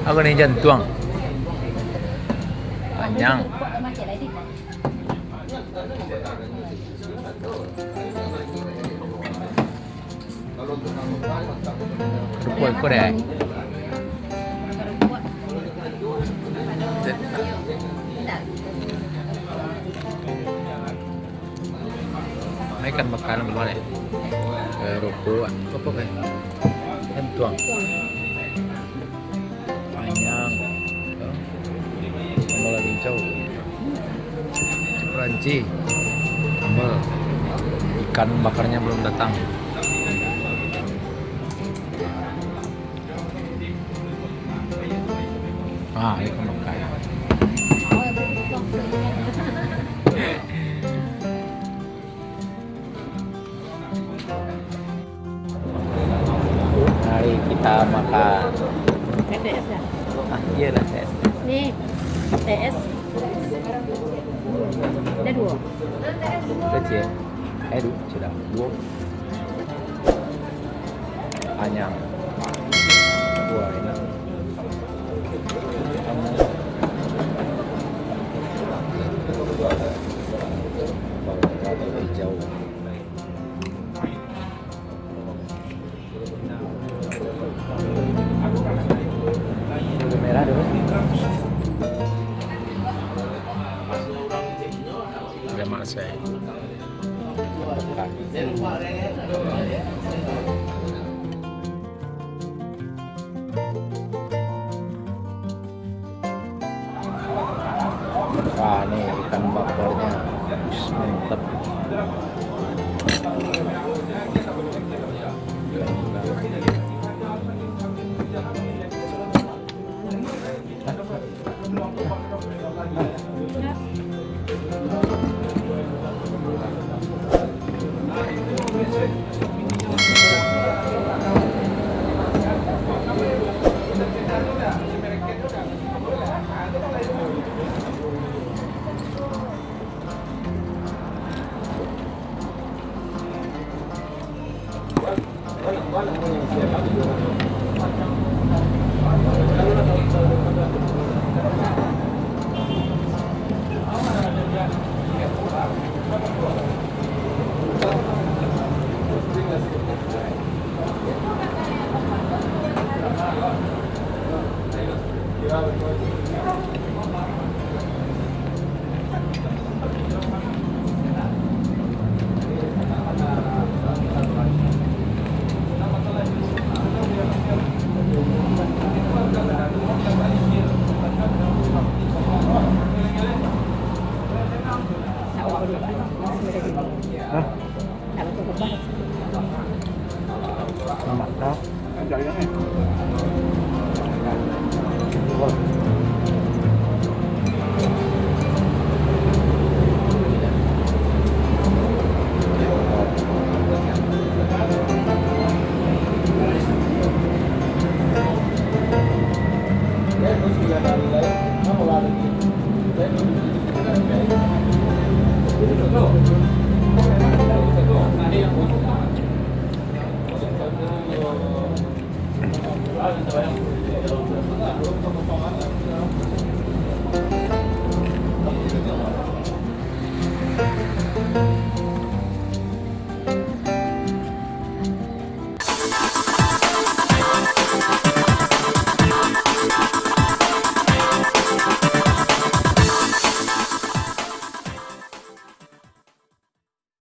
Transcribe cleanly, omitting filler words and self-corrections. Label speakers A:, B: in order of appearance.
A: Aku nih jantung panjang. Kerupuk deh. Mấy canh bạc cải làm gì này? Kerupuk, kerupuk deh. Jantung. Panjang, sambal lagi hijau, crunchy, sambal, ikan bakarnya belum datang. Ikan bakar. Mari kita makan.
B: TS ya?
A: Iya lah TS.
B: Nih, TS. Ada 2.
A: Kecil. Sudah 2. Panjang. Wah, enak. Bawang hijau. Merah dulu. Ada masai. Wah, ini ikan bakarnya mantap. Mantap. Terus